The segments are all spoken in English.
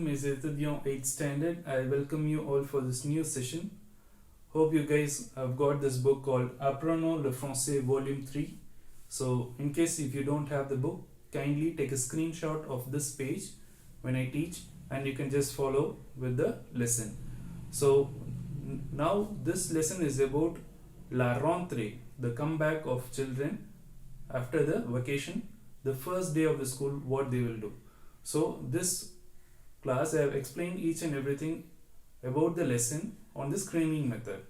mes étudiants 8th standard. I welcome you all for this new session. Hope you guys have got this book called Apprenons le français volume 3. So in case if you don't have the book, kindly take a screenshot of this page when I teach and you can just follow with the lesson. So now this lesson is about la rentrée, the comeback of children after the vacation, the first day of the school, what they will do. So this class I have explained each and everything about the lesson on the screening method.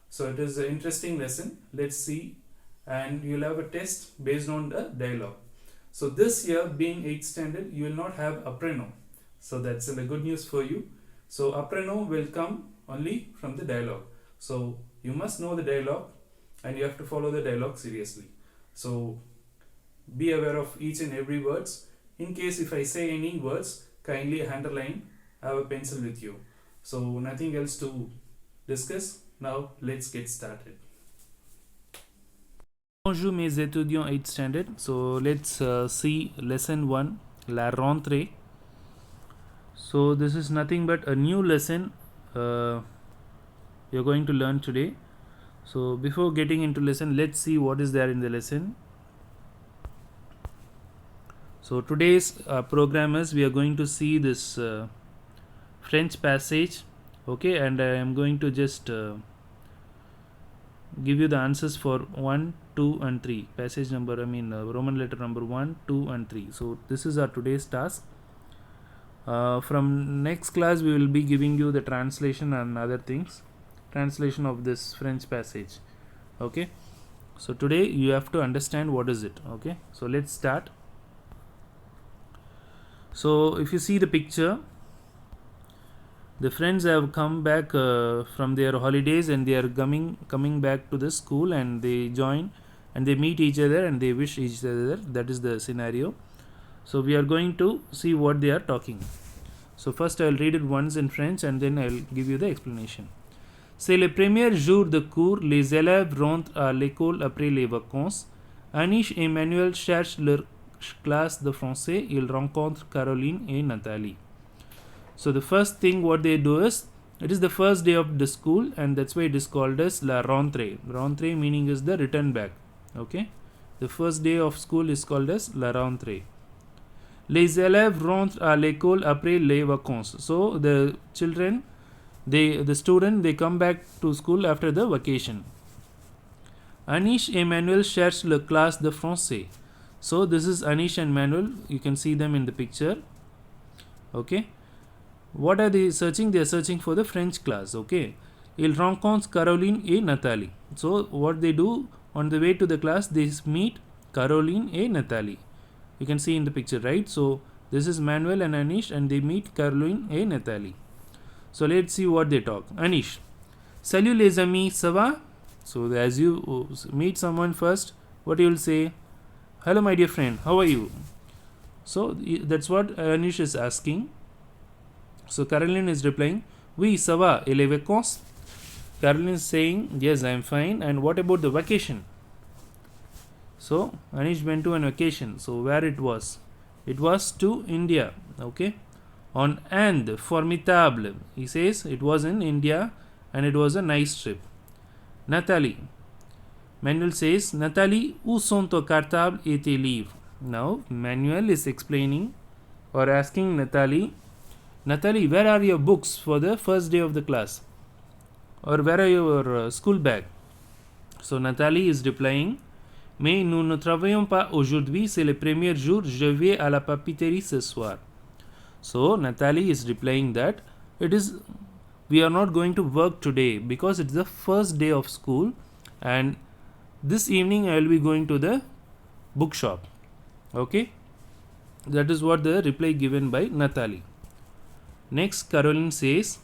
So it is an interesting lesson. Let's see, and you'll have a test based on the dialogue. So this year, being 8th standard, you will not have Apprenons. So that's the good news for you. So Apprenons will come only from the dialogue. So you must know the dialogue and you have to follow the dialogue seriously. So be aware of each and every words. In case if I say any words, kindly underline, have a pencil with you. So nothing else to discuss. Now let's get started. Bonjour mes étudiants 8th standard. So let's see lesson 1, la rentrée. So this is nothing but a new lesson you're going to learn today. So before getting into lesson, let's see what is there in the lesson. So today's program is we are going to see this French passage, okay, and I am going to just give you the answers for 1, 2 and 3 passage number, Roman letter number 1, 2 and 3. So this is our today's task. From next class we will be giving you the translation and other things, translation of this French passage, okay. So today you have to understand what is it, okay. So let's start. So if you see the picture, the friends have come back from their holidays and they are coming back to the school, and they join and they meet each other and they wish each other. That is the scenario. So we are going to see what they are talking. So first I will read it once in French and then I will give you the explanation. C'est le premier jour de cours, les élèves rentrent à l'école après les vacances. Anish et Emmanuel cherchent leur class de français. Ils rencontrent Caroline et Nathalie. So the first thing what they do is, it is the first day of the school and that's why it is called as la rentrée. Rentrée meaning is the return back, okay. The first day of school is called as la rentrée. Les élèves rentrent à l'école après les vacances. So the children, the student, they come back to school after the vacation. Anish et Emmanuel cherchent le classe de français. So this is Anish and Manuel. You can see them in the picture, okay. What are they searching? They are searching for the French class, okay. Ils rencontrent Caroline et Nathalie. So what they do on the way to the class, they meet Caroline et Nathalie. You can see in the picture, right? So this is Manuel and Anish and they meet Caroline et Nathalie. So let's see what they talk. Anish: Salut les amis, ça va? So as you meet someone first, what you will say? Hello my dear friend, how are you? So that's what Anish is asking. So Caroline is replying, Oui, ça va, et les vacances? Caroline is saying, yes, I am fine. And what about the vacation? So Anish went to an vacation. So where it was? It was to India, okay. On Inde, formidable. He says it was in India and it was a nice trip. Nathalie. Manuel says, Nathalie, où sont ton cartable et tes livres? Now Manuel is explaining or asking Nathalie, Nathalie, where are your books for the first day of the class? Or where are your school bag? So Nathalie is replying, Mais nous ne travaillons pas aujourd'hui, c'est le premier jour, je vais à la papeterie ce soir. So Nathalie is replying that we are not going to work today because it's the first day of school and this evening I will be going to the bookshop, okay. That is what the reply given by Nathalie. Next, Caroline says,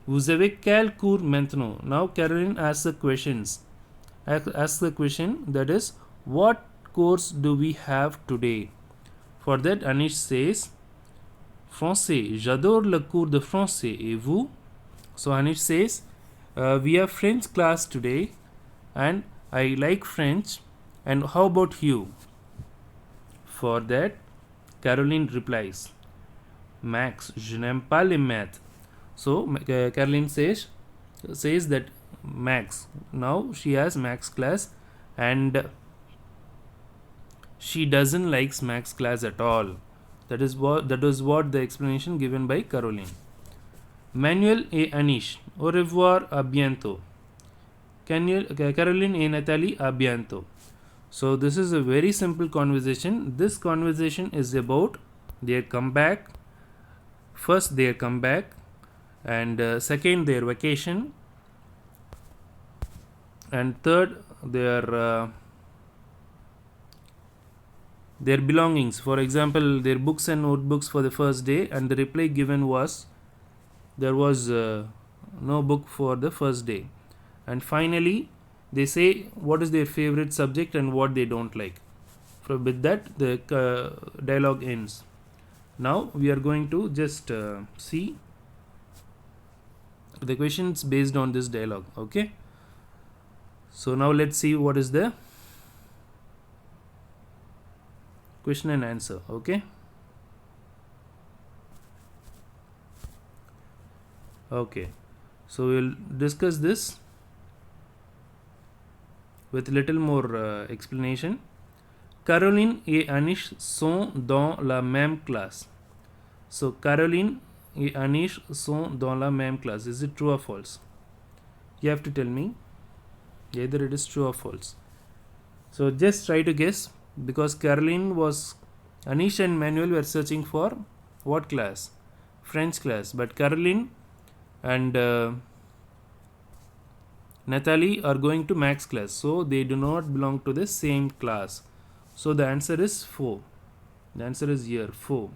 Vous avez quel cours maintenant? Now Caroline asks the questions. Asks the question, that is, what course do we have today? For that Anish says, Français, j'adore le cours de français, et vous? So Anish says, we have French class today and I like French, and how about you? For that Caroline replies, maths. Je n'aime pas les maths. So Caroline says that maths. Now she has maths class, and she doesn't likes maths class at all. That was what the explanation given by Caroline. Manuel et Anish. Au revoir, à bientôt. Caroline et Nathalie, à bientôt. So this is a very simple conversation. This conversation is about their comeback. First, their comeback, and second, their vacation, and third, their belongings. For example, their books and notebooks for the first day, and the reply given was there was no book for the first day. And finally, they say what is their favorite subject and what they don't like. With that, the dialogue ends. Now we are going to just see the questions based on this dialogue. Okay. So now let's see what is the question and answer. Okay. Okay. So we'll discuss this with little more explanation. Caroline et Anish sont dans la même classe. So Caroline et Anish sont dans la même classe. Is it true or false? You have to tell me either it is true or false. So just try to guess, because Anish and Manuel were searching for what class? French class. But Caroline and Nathalie are going to maths class, so they do not belong to the same class. So the answer is 4. The answer is here 4.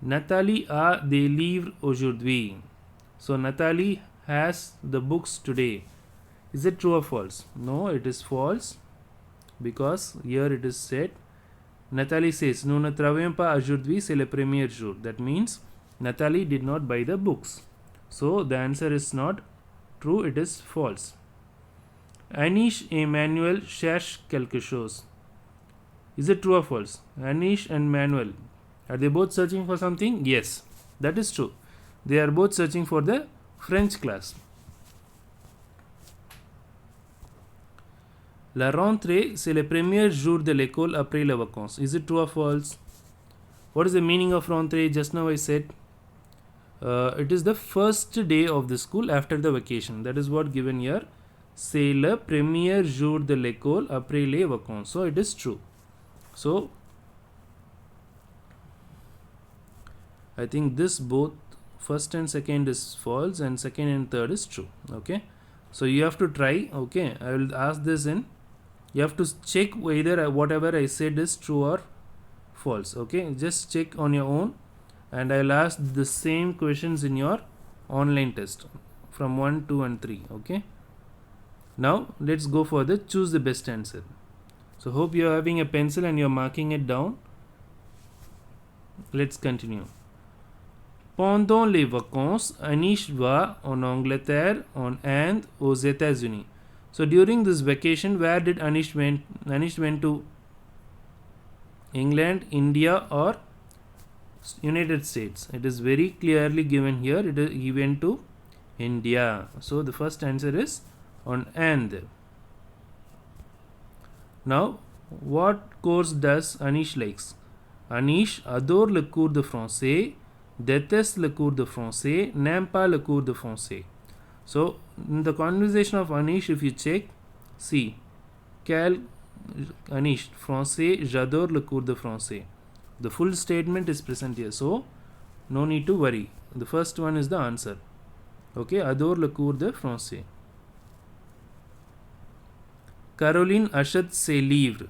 Nathalie a des livres aujourd'hui. So Nathalie has the books today. Is it true or false? No, it is false, because here it is said, Nathalie says, nous ne travaillons pas aujourd'hui, c'est le premier jour. That means Nathalie did not buy the books. So the answer is not true, it is false. Anish et Manuel cherchent quelque chose. Is it true or false? Anish and Manuel, are they both searching for something? Yes, that is true. They are both searching for the French class. La rentrée, c'est le premier jour de l'école après les vacances. Is it true or false? What is the meaning of rentrée? Just now I said it is the first day of the school after the vacation. That is what given here. C'est le premier jour de l'école après les vacances. So it is true. So I think this both first and second is false, and second and third is true. Okay. So you have to try. Okay. I will ask this in. You have to check whether whatever I said is true or false. Okay. Just check on your own, and I'll ask the same questions in your online test from 1, 2 and 3. Okay. Now let's go for the choose the best answer. So hope you're having a pencil and you're marking it down. Let's continue. Pendant les vacances, Anish va en Angleterre and aux États-Unis. So during this vacation, where did Anish went? Anish went to England, India, or United States. It is very clearly given here. He went to India. So the first answer is on and. Now, what course does Anish likes? Anish adore le cours de français, déteste le cours de français, n'aime pas le cours de français. So, in the conversation of Anish, if you check, see, Anish, français, j'adore le cours de français. The full statement is present here, so no need to worry. The first one is the answer. Okay, adore le cours de français. Caroline achète ses livres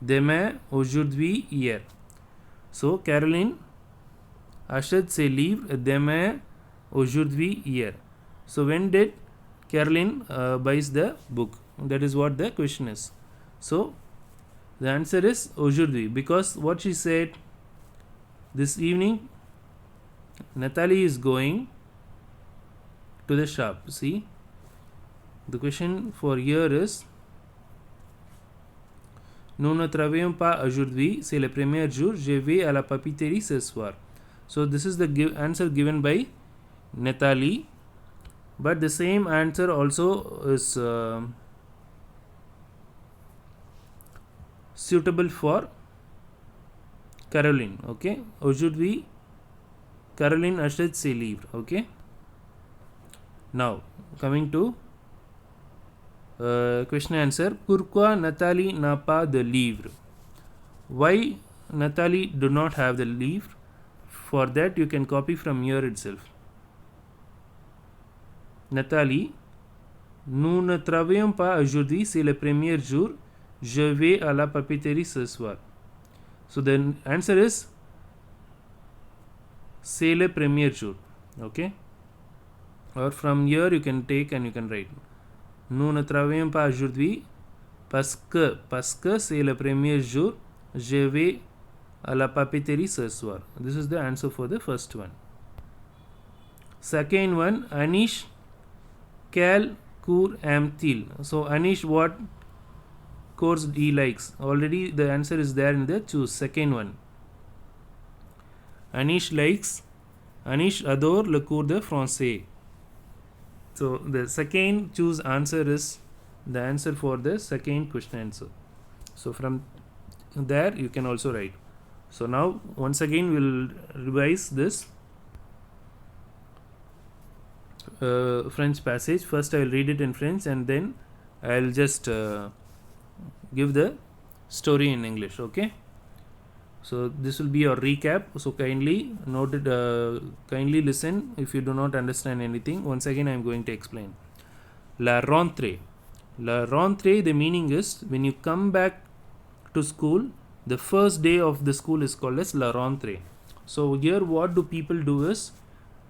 demain, aujourd'hui, hier. So, Caroline achète ses livres demain, aujourd'hui, hier. So, when did Caroline buys the book? That is what the question is. So, the answer is aujourd'hui, because what she said, this evening Nathalie is going to the shop. See, the question for here is Nous ne travaillons pas aujourd'hui, c'est le premier jour, je vais à la papeterie ce soir. So this is the answer given by Nathalie, but the same answer also is suitable for Caroline. Okay, aujourd'hui Caroline achète ses livres. Okay, now coming to question answer. Pourquoi Nathalie n'a pas de livre? Why Nathalie do not have the livre? For that you can copy from here itself. Nathalie, nous ne travaillons pas aujourd'hui, c'est le premier jour. Je vais à la papeterie ce soir. So the answer is c'est le premier jour. Okay? Or from here you can take and you can write. Nous ne travaillons pas aujourd'hui parce que c'est le premier jour. Je vais à la papeterie ce soir. This is the answer for the first one. Second one, Anish, quel cours aime-t-il? So Anish, what course he likes? Already the answer is there in the choose. Second one. Anish adore le cours de français. So the second choose answer is the answer for the second question answer. So from there you can also write. So now once again we'll revise this French passage. First I will read it in French and then I'll just give the story in English. Okay, so this will be your recap. So kindly note it, kindly listen if you do not understand anything. Once again I am going to explain. La rentrée, the meaning is when you come back to school, the first day of the school is called as la rentrée. So here what do people do is,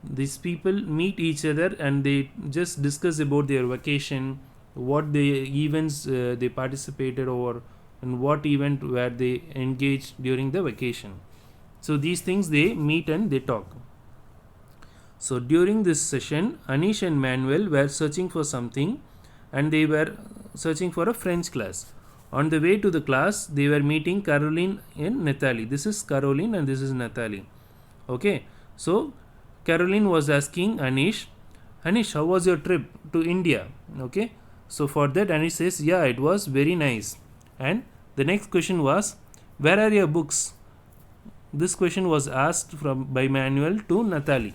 these people meet each other and they just discuss about their vacation, what the events they participated over, and what event were they engaged during the vacation. So these things they meet and they talk. So during this session, Anish and Manuel were searching for something and they were searching for a French class. On the way to the class, they were meeting Caroline and Nathalie. This is Caroline and this is Nathalie. Okay, so Caroline was asking Anish, how was your trip to India? Okay, so for that Anish says, yeah, it was very nice. And the next question was, where are your books? This question was asked by Manuel to Nathalie.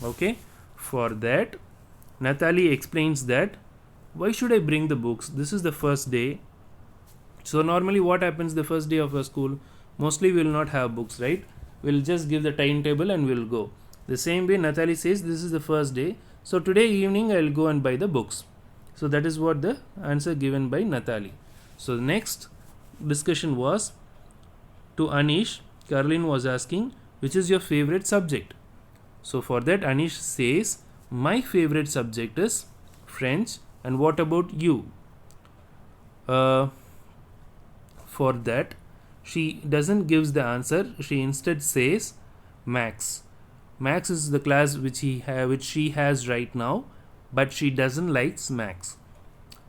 Okay, for that Nathalie explains that, why should I bring the books? This is the first day. So normally what happens the first day of a school? Mostly we will not have books, right? We'll just give the timetable and we'll go. The same way Nathalie says, this is the first day, so today evening I will go and buy the books. So that is what the answer given by Nathalie. So the next discussion was to Anish. Caroline was asking, which is your favorite subject? So for that Anish says, my favorite subject is French, and what about you? For that she doesn't gives the answer, she instead says Max. Max is the class which she has right now, but she doesn't like Max.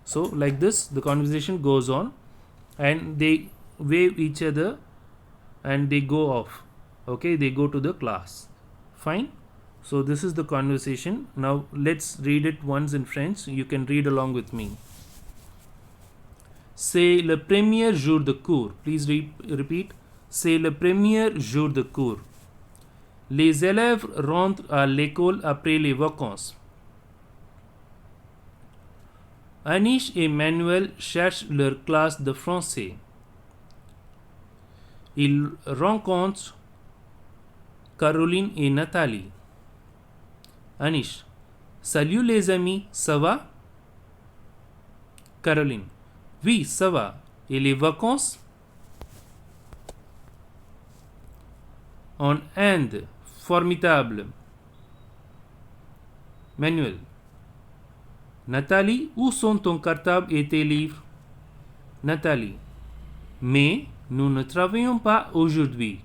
So like this the conversation goes on and they wave each other and they go off. Okay, they go to the class. Fine. So this is the conversation. Now let's read it once in French. You can read along with me. C'est le premier jour de cours. Please repeat. C'est le premier jour de cours. Les élèves rentrent à l'école après les vacances. Anish et Manuel cherchent leur classe de français. Ils rencontrent Caroline et Nathalie. Anish: salut les amis, ça va? Caroline: oui, ça va. Et les vacances? En Inde, formidable. Manuel: Nathalie, où sont ton cartable et tes livres? Nathalie: mais nous ne travaillons pas aujourd'hui.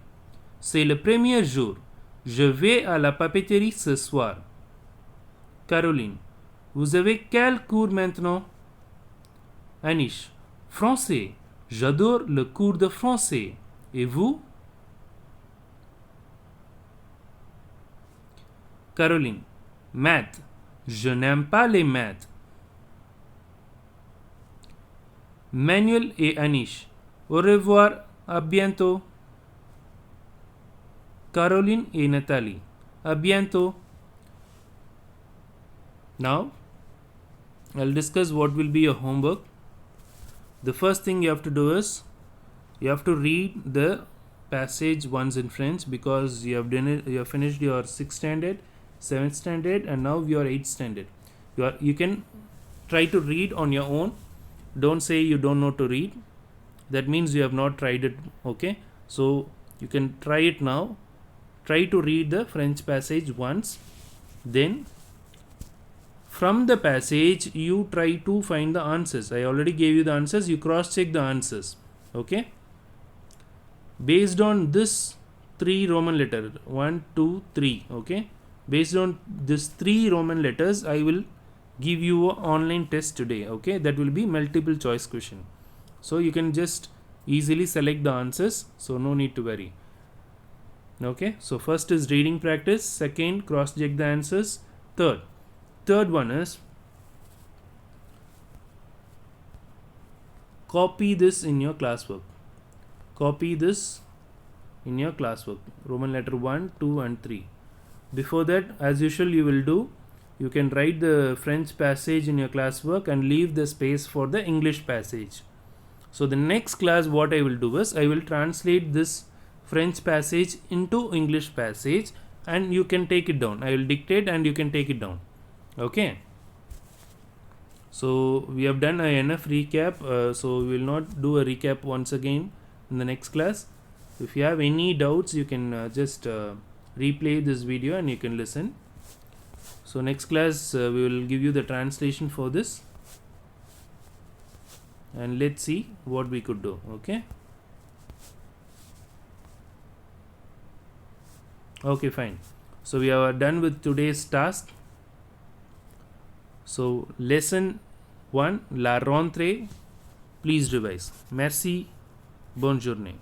C'est le premier jour. Je vais à la papeterie ce soir. Caroline: vous avez quel cours maintenant? Anish: français. J'adore le cours de français. Et vous? Caroline. Math. Je n'aime pas les maths. Manuel et Anish. Au revoir, à bientôt. Caroline et Nathalie. À bientôt. Now, I'll discuss what will be your homework. The first thing you have to do is you have to read the passage once in French, because you have finished your 6th standard, 7th standard, and now you are 8th standard. You can try to read on your own. Don't say you don't know to read. That means you have not tried it. Okay, so you can try it now. Try to read the French passage once. Then from the passage you try to find the answers. I already gave you the answers. You cross check the answers. Okay, based on this 3 Roman letter, 1, 2, 3. Okay, based on this 3 Roman letters, I will give you an online test today. Okay, that will be multiple choice question, so you can just easily select the answers, so no need to worry. Okay, so first is reading practice, second cross check the answers, third one is copy this in your classwork. Copy this in your classwork, Roman letter 1, 2 and 3. Before that, as usual, you can write the French passage in your classwork and leave the space for the English passage. So the next class, what I will do is I will translate this French passage into English passage, and you can take it down. I will dictate and you can take it down. Okay, so we have done enough recap, so we will not do a recap once again in the next class. If you have any doubts, you can just replay this video and you can listen. So next class we will give you the translation for this, and let's see what we could do. Okay, fine. So we are done with today's task. So lesson 1, la rentrée, please revise. Merci, bonne journée.